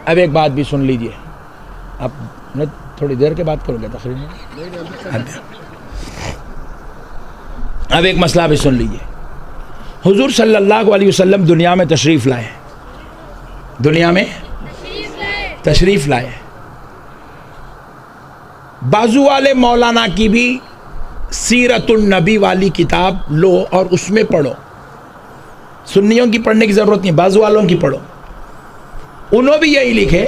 اب ایک بات بھی سن لیجئے، اب میں تھوڑی دیر کے بات کروں گا تقریر میں. اب ایک مسئلہ بھی سن لیجئے. حضور صلی اللہ علیہ وسلم دنیا میں تشریف لائے، دنیا میں تشریف لائے. بازو والے مولانا کی بھی سیرت النبی والی کتاب لو اور اس میں پڑھو. سنیوں کی پڑھنے کی ضرورت نہیں، بازو والوں کی پڑھو. انہوں بھی یہی لکھے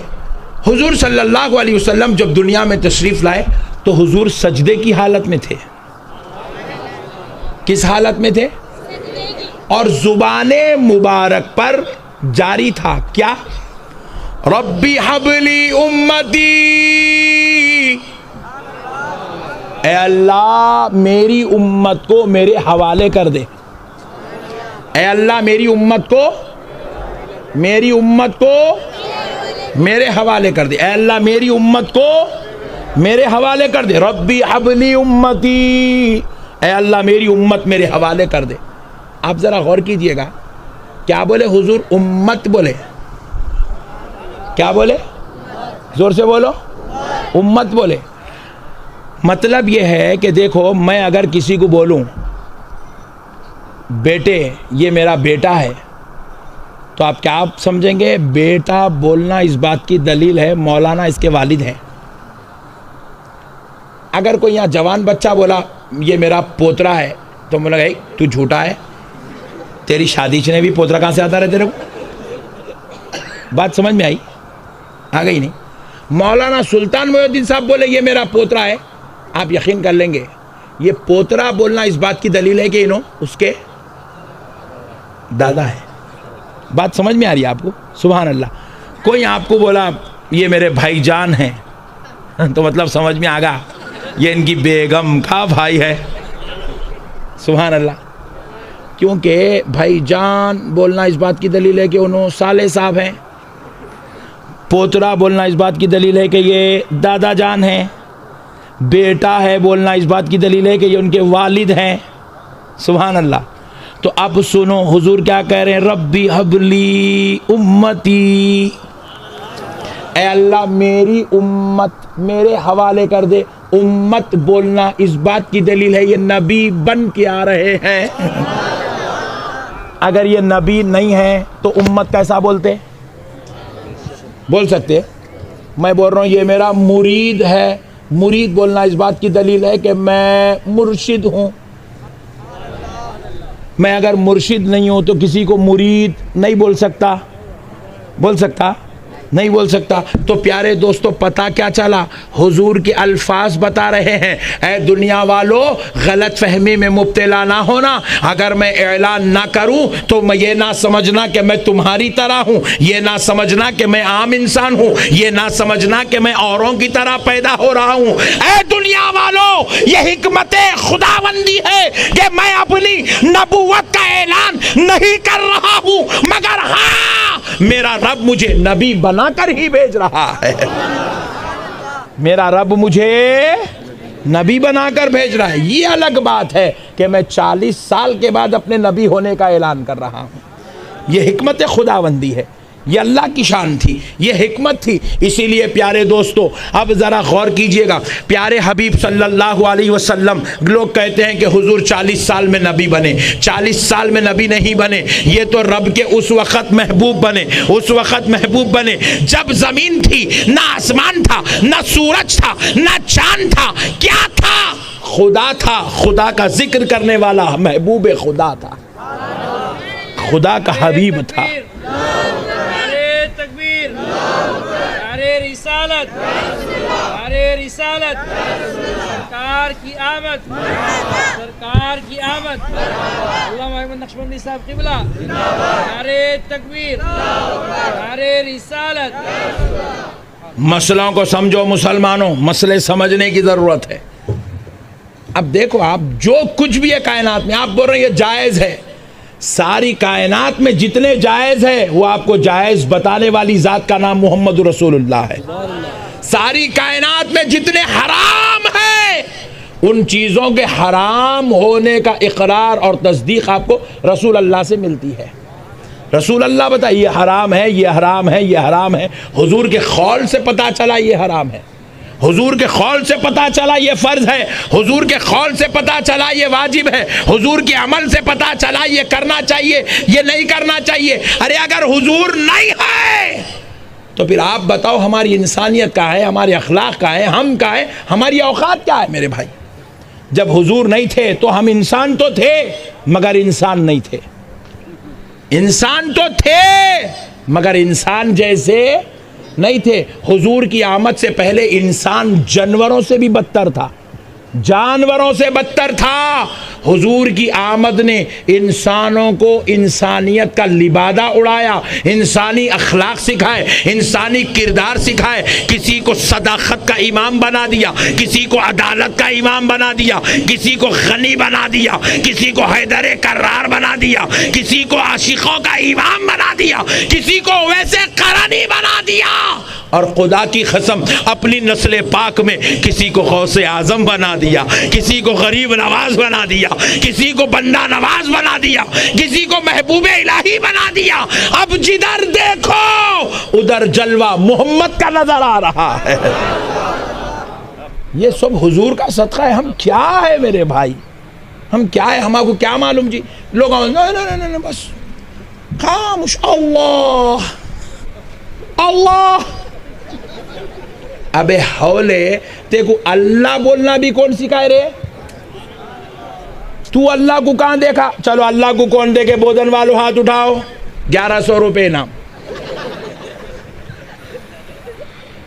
حضور صلی اللہ علیہ وسلم جب دنیا میں تشریف لائے تو حضور سجدے کی حالت میں تھے. کس حالت میں تھے؟ اور زبان مبارک پر جاری تھا کیا؟ ربی حبلی امتی، اے اللہ میری امت کو میرے حوالے کر دے. اے اللہ میری امت کو میرے حوالے کر دے. اے اللہ میری امت کو میرے حوالے کر دے. ربی حبلی امتی، اے اللہ میری امت میرے حوالے کر دے. آپ ذرا غور کیجئے گا، کیا بولے حضور؟ امت بولے. کیا بولے؟ زور سے بولو. امت بولے. مطلب یہ ہے کہ دیکھو، میں اگر کسی کو بولوں بیٹے یہ میرا بیٹا ہے، تو آپ کیا سمجھیں گے؟ بیٹا بولنا اس بات کی دلیل ہے مولانا اس کے والد ہیں. اگر کوئی یہاں جوان بچہ بولا یہ میرا پوترا ہے، تو میں لگا تو جھوٹا ہے، تیری شادی چنے بھی پوترا کہاں سے آتا رہے تیرے کو؟ بات سمجھ میں آئی؟ آ گئی نہیں؟ مولانا سلطان محی الدین صاحب بولے یہ میرا پوترا ہے، آپ یقین کر لیں گے یہ پوترا بولنا اس بات کی دلیل ہے کہ انہوں اس کے دادا ہے. بات سمجھ میں آ رہی ہے آپ کو؟ سبحان اللہ. کوئی آپ کو بولا یہ میرے بھائی جان ہیں، تو مطلب سمجھ میں آگا یہ ان کی بیگم کا بھائی ہے. سبحان اللہ. کیونکہ بھائی جان بولنا اس بات کی دلیل ہے کہ انہوں سالے صاحب ہیں. پوترا بولنا اس بات کی دلیل ہے کہ یہ دادا جان ہیں. بیٹا ہے بولنا اس بات کی دلیل ہے کہ یہ ان کے والد ہیں. سبحان اللہ. تو اب سنو حضور کیا کہہ رہے ہیں؟ ربی حبلی امتی، اے اللہ میری امت میرے حوالے کر دے. امت بولنا اس بات کی دلیل ہے یہ نبی بن کے آ رہے ہیں. اگر یہ نبی نہیں ہے تو امت کیسا بولتے؟ بول سکتے؟ میں بول رہا ہوں یہ میرا مرید ہے. مرید بولنا اس بات کی دلیل ہے کہ میں مرشد ہوں. میں اگر مرشد نہیں ہوں تو کسی کو مرید نہیں بول سکتا. بول سکتا؟ نہیں بول سکتا. تو پیارے دوستو پتہ کیا چلا؟ حضور کے الفاظ بتا رہے ہیں اے دنیا والو غلط فہمی میں مبتلا نہ ہونا. اگر میں اعلان نہ کروں تو میں یہ نہ سمجھنا کہ میں تمہاری طرح ہوں، یہ نہ سمجھنا کہ میں عام انسان ہوں، یہ نہ سمجھنا کہ میں اوروں کی طرح پیدا ہو رہا ہوں. اے دنیا والو یہ حکمت خداوندی ہے کہ میں اپنی نبوت کا اعلان نہیں کر رہا ہوں، مگر ہاں میرا رب مجھے نبی بنا کر ہی بھیج رہا ہے. میرا رب مجھے نبی بنا کر بھیج رہا ہے. یہ الگ بات ہے کہ میں 40 سال کے بعد اپنے نبی ہونے کا اعلان کر رہا ہوں. یہ حکمت خداوندی ہے، یہ اللہ کی شان تھی، یہ حکمت تھی. اسی لیے پیارے دوستو اب ذرا غور کیجئے گا. پیارے حبیب صلی اللہ علیہ وسلم، لوگ کہتے ہیں کہ حضور 40 سال میں نبی بنے. 40 سال میں نبی نہیں بنے، یہ تو رب کے اس وقت محبوب بنے. اس وقت محبوب بنے جب زمین تھی، نہ آسمان تھا، نہ سورج تھا، نہ چاند تھا. کیا تھا؟ خدا تھا. خدا کا ذکر کرنے والا محبوب خدا تھا، خدا کا حبیب تھا. رسالت سرکار کی آمد، سرکار کی آمد. علامہ احمد نقشبندی صاحب قبلہ نعرہ تکبیر، نعرہ رسالت. مسئلوں کو سمجھو مسلمانوں، مسئلے سمجھنے کی ضرورت ہے. اب دیکھو آپ جو کچھ بھی ہے کائنات میں، آپ بول رہے ہیں یہ جائز ہے. ساری کائنات میں جتنے جائز ہے وہ آپ کو جائز بتانے والی ذات کا نام محمد رسول اللہ ہے. ساری کائنات میں جتنے حرام ہیں ان چیزوں کے حرام ہونے کا اقرار اور تصدیق آپ کو رسول اللہ سے ملتی ہے. رسول اللہ بتائے یہ حرام ہے، یہ حرام ہے، یہ حرام ہے. حضور کے قول سے پتا چلا یہ حرام ہے، حضور کے قول سے پتا چلا یہ فرض ہے، حضور کے قول سے پتا چلا یہ واجب ہے، حضور کے عمل سے پتا چلا یہ کرنا چاہیے، یہ نہیں کرنا چاہیے. ارے اگر حضور نہیں ہے تو پھر آپ بتاؤ ہماری انسانیت کا ہے، ہمارے اخلاق کا ہے، ہم کا ہے، ہماری اوقات کیا ہے میرے بھائی؟ جب حضور نہیں تھے تو ہم انسان تو تھے مگر انسان نہیں تھے، انسان تو تھے مگر انسان جیسے نہیں تھے. حضور کی آمد سے پہلے انسان جانوروں سے بھی بدتر تھا، جانوروں سے بدتر تھا. حضور کی آمد نے انسانوں کو انسانیت کا لبادہ اڑایا، انسانی اخلاق سکھائے، انسانی کردار سکھائے. کسی کو صداقت کا امام بنا دیا، کسی کو عدالت کا امام بنا دیا، کسی کو غنی بنا دیا، کسی کو حیدر کرار بنا دیا، کسی کو عاشقوں کا امام بنا دیا، کسی کو ویسے قرنی بنا دیا. اور خدا کی قسم اپنی نسل پاک میں کسی کو غوث اعظم بنا دیا، کسی کو غریب نواز بنا دیا، کسی کو بندہ نواز بنا دیا، کسی کو محبوب الہی بنا دیا. اب جدھر دیکھو ادھر جلوہ محمد کا نظر آ رہا ہے. یہ سب حضور کا صدقہ ہے. ہم کیا ہے میرے بھائی، ہم کیا ہے؟ ہم آپ کو کیا معلوم جی؟ لوگ نہیں بس خاموش. اللہ اللہ. ابے حولے تیکو اللہ بولنا بھی کون سکھائے رے؟ تو اللہ کو کہاں دیکھا؟ چلو اللہ کو کون دیکھے؟ بودن والو ہاتھ اٹھاؤ. 1100 روپے نام.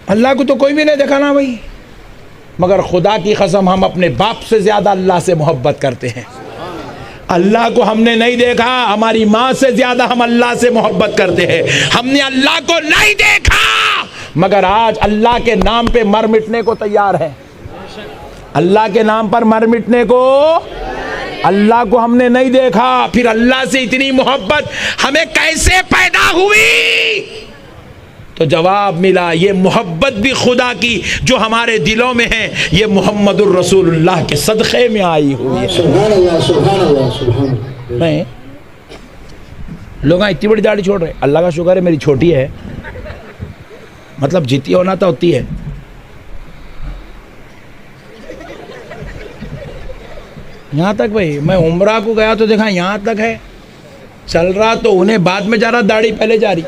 اللہ کو تو کوئی بھی نہیں دیکھا نا بھائی. مگر خدا کی قسم ہم اپنے باپ سے زیادہ اللہ سے محبت کرتے ہیں. اللہ کو ہم نے نہیں دیکھا، ہماری ماں سے زیادہ ہم اللہ سے محبت کرتے ہیں. ہم نے اللہ کو نہیں دیکھا مگر آج اللہ کے نام پہ مر مٹنے کو تیار ہے. اللہ کے نام پر مر مٹنے کو. اللہ کو ہم نے نہیں دیکھا، پھر اللہ سے اتنی محبت ہمیں کیسے پیدا ہوئی؟ تو جواب ملا یہ محبت بھی خدا کی جو ہمارے دلوں میں ہے، یہ محمد الرسول اللہ کے صدقے میں آئی ہوئی ہے. سبحان اللہ سبحان اللہ سبحان اللہ. نہیں لوگ اتنی بڑی داڑھی چھوڑ رہے. اللہ کا شکر ہے میری چھوٹی ہے، مطلب جتنی ہونا تھا اتنی ہے. یہاں تک بھائی میں عمرہ کو گیا تو دیکھا یہاں تک ہے چل رہا، تو انہیں بعد میں جا رہا داڑھی پہلے جا رہی.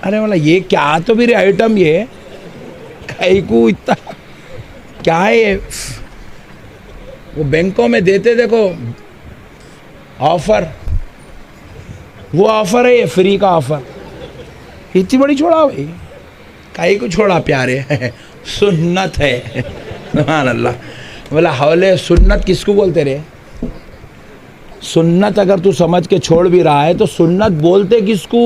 ارے والا یہ کیا تو بھی آئٹم یہ کئی کو اتنا کیا ہے یہ؟ وہ بینکوں میں دیتے دیکھو آفر، وہ آفر ہے یہ فری کا آفر. اتنی بڑی چھوڑا بھائی، کئی کو چھوڑا پیارے. سنت ہے. سبحان اللہ. بولا حولے سنت کس کو بولتے رہے؟ سنت اگر تو سمجھ کے چھوڑ بھی رہا ہے تو سنت بولتے کس کو؟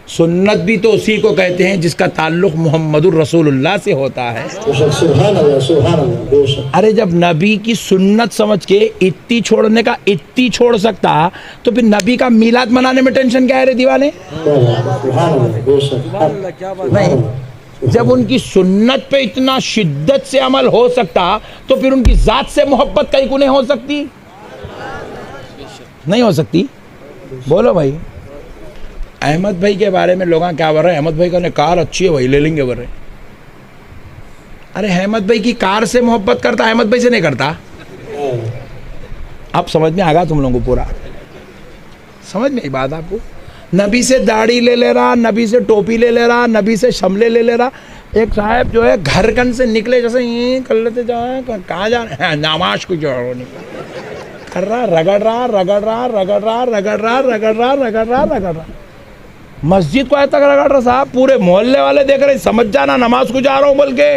سنت بھی تو اسی کو کہتے ہیں جس کا تعلق محمد الرسول اللہ سے ہوتا ہے. سبحان اللہ سبحان اللہ بے شک. ارے جب نبی کی سنت سمجھ کے اتنی چھوڑنے کا اتنی چھوڑ سکتا تو پھر نبی کا میلاد منانے میں ٹینشن کیا ہے رے دیوانے؟ سبحان اللہ بے شک. نہیں، جب ان کی سنت پہ اتنا شدت سے عمل ہو سکتا تو پھر ان کی ذات سے محبت کہیں کو نہیں ہو سکتی؟ نہیں ہو سکتی. بولو بھائی. احمد بھائی کے بارے میں لوگاں کیا بول رہے ہیں؟ احمد بھائی کا کار اچھی ہے بھائی لے لیں گے بول رہے. ارے احمد بھائی کی کار سے محبت کرتا، احمد بھائی سے نہیں کرتا. اب سمجھ میں آ گا تم لوگوں کو؟ پورا سمجھ میں آئی بات آپ کو؟ نبی سے داڑھی لے لے رہا، نبی سے ٹوپی لے لے رہا، نبی سے شملے لے لے رہا. ایک صاحب جو ہے گھر کن سے نکلے جیسے یہ کر لیتے جائیں کہاں جا رہے ہیں، نماز کو جو کر رہا، رگڑ رہا رگڑ رہا رگڑ رہا رگڑ رہا رگڑ رہا رگڑ رہا رگڑ رہا. مسجد کو ایسا رگڑ رہا صاحب، پورے محلے والے دیکھ رہے، سمجھ جانا نماز کو جا رہا ہوں بول کے.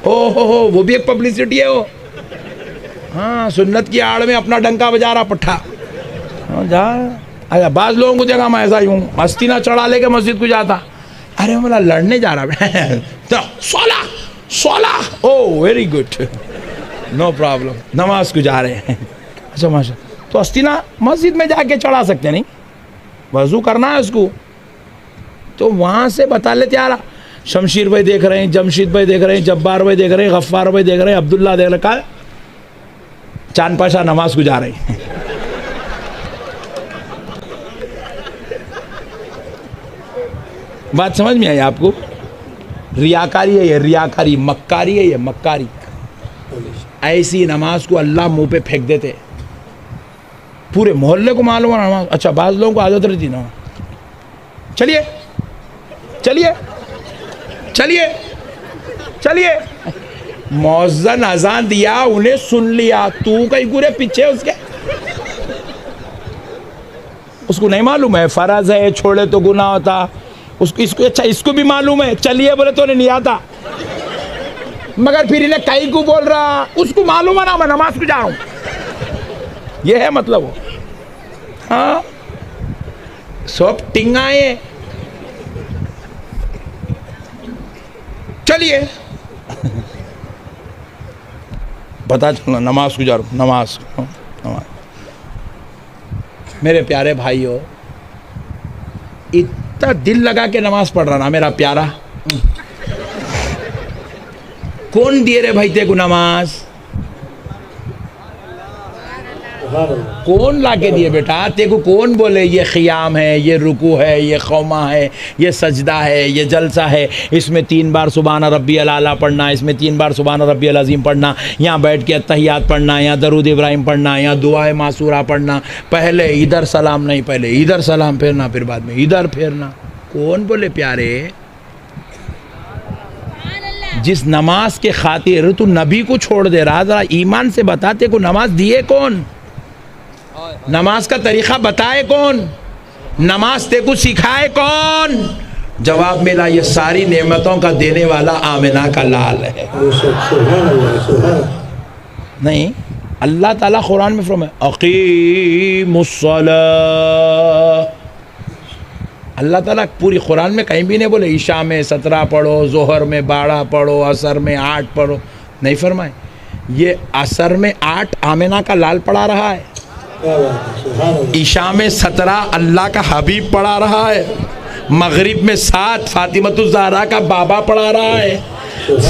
ہو وہ بھی ایک پبلسٹی ہے وہ. ہاں سنت کی آڑ میں اپنا ڈنکا بجا رہا پٹھا. جا اچھا بعض لوگوں کو جگہ میں ایسا ہی ہوں، مستی نہ چڑھا لے کے مسجد کو جاتا. ارے بولا لڑنے جا رہا. 16 او ویری گڈ نو پرابلم، نماز کو جا رہے ہیں. اچھا ماشاء. تو استینا مسجد میں جا کے چڑھا سکتے نہیں، وضو کرنا ہے اس کو. تو وہاں سے بتا لیتے یار شمشیر بھائی دیکھ رہے ہیں، جمشید بھائی دیکھ رہے ہیں، جبار بھائی دیکھ رہے ہیں، غفار بھائی دیکھ رہے ہیں، عبداللہ دیکھ رہے ہیں، چاند پاشا نماز کو جا رہے ہیں. بات سمجھ میں آئی آپ کو؟ ریاکاری ہے یہ، ریاکاری، مکاری ہے یہ، مکاری. ایسی نماز کو اللہ منہ پہ پھینک دیتے. پورے محلے کو معلوم ہے نماز. اچھا بعض لوگوں کو عادت رہتی نا. چلیے چلیے چلیے چلیے، مؤذن اذان دیا، انہیں سن لیا، تو کہیں گورے پیچھے اس کے. اس کو نہیں معلوم ہے فرض ہے، چھوڑے تو گناہ ہوتا. اچھا اس کو بھی معلوم ہے، چلیے بولے تو نہیں آتا، مگر پھر انہیں کئی کو بول رہا. اس کو معلوم ہے نا میں نماز کو جا رہا ہوں. یہ ہے مطلب. ہاں سب ٹنگائیں. چلیے پتا چلنا نماز کو جا رہا ہوں. نماز میرے پیارے بھائیو، اتنا دل لگا کے نماز پڑھ رہا نا میرا پیارا. کون دیے رے بھائی تے کو نماز؟ کون لا کے دیے بیٹا تے کو؟ کون بولے یہ قیام ہے، یہ رکوع ہے، یہ قومہ ہے، یہ سجدہ ہے، یہ جلسہ ہے، اس میں 3 بار سبحان ربی الاعلیٰ پڑھنا، اس میں 3 بار سبحان ربی العظیم پڑھنا، یہاں بیٹھ کے اتحیات پڑھنا، یہاں درود ابراہیم پڑھنا، یہاں دعائے معصورہ پڑھنا، پہلے ادھر سلام نہیں، پہلے ادھر سلام پھیرنا، پھر بعد میں ادھر پھیرنا. کون بولے پیارے؟ جس نماز کے خاطر تو نبی کو چھوڑ دے رہا، ذرا ایمان سے بتاتے کو نماز دیے کون؟ نماز کا طریقہ بتائے کون؟ نماز تے کو سکھائے کون؟ جواب ملا یہ ساری نعمتوں کا دینے والا آمنہ کا لال ہے. نہیں، اللہ تعالیٰ قرآن میں فرمائے اقیم الصلاۃ. اللہ تعالیٰ پوری قرآن میں کہیں بھی نہیں بولے عشاء میں 17 پڑھو، ظہر میں 12 پڑھو، عصر میں 8 پڑھو. نہیں فرمائے. یہ عصر میں 8 آمنہ کا لال پڑھا رہا ہے، عشاء میں 17 اللہ کا حبیب پڑھا رہا ہے، مغرب میں 7 فاطمۃ الزہرا کا بابا پڑھا رہا ہے،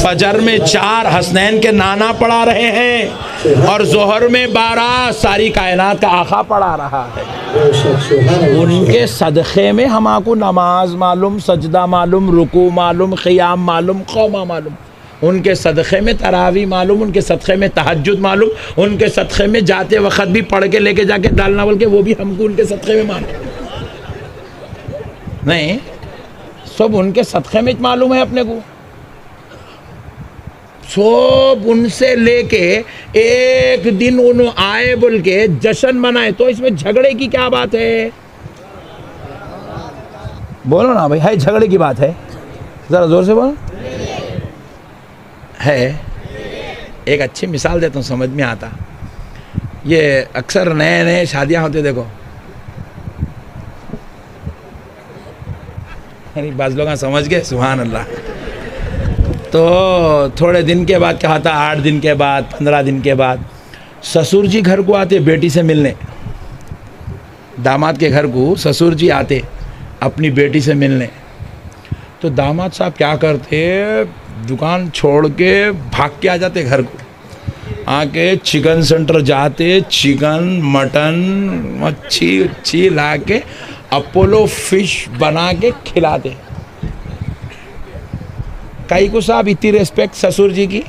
فجر میں 4 حسنین کے نانا پڑھا رہے ہیں، اور ظہر میں 12 ساری کائنات کا آقا پڑھا رہا ہے. ان کے صدقے میں ہم کو نماز معلوم، سجدہ معلوم، رکوع معلوم، قیام معلوم، قومہ معلوم. ان کے صدقے میں تراویح معلوم، ان کے صدقے میں تہجد معلوم، ان کے صدقے میں جاتے وقت بھی پڑھ کے لے کے جا کے ڈالنا بول کے وہ بھی ہم کو ان کے صدقے میں معلوم. نہیں، سب ان کے صدقے میں معلوم ہے اپنے کو. سب ان سے لے کے ایک دن انہوں آئے بول کے جشن منائے، تو اس میں جھگڑے کی کیا بات ہے؟ بولو نا بھائی، ہے جھگڑے کی بات ہے؟ ذرا زور سے بولو. ہے. ایک اچھی مثال دیتا ہوں سمجھ میں آتا. یہ اکثر نئے نئے شادیاں ہوتے دیکھو، یعنی بعض لوگ سمجھ گئے سبحان اللہ. تو تھوڑے دن کے بعد کہا تھا 8 دن کے بعد 15 دن کے بعد سسر جی گھر کو آتے بیٹی سے ملنے. داماد کے گھر کو سسر جی آتے اپنی بیٹی سے ملنے. تو داماد صاحب کیا کرتے، دکان چھوڑ کے بھاگ کے آ جاتے گھر کو، آ کے چکن سینٹر جاتے، چکن مٹن مچھی لا کے اپولو فش بنا کے کھلاتے. کئی کو صاحب اتنی ریسپیکٹ سسر جی کی.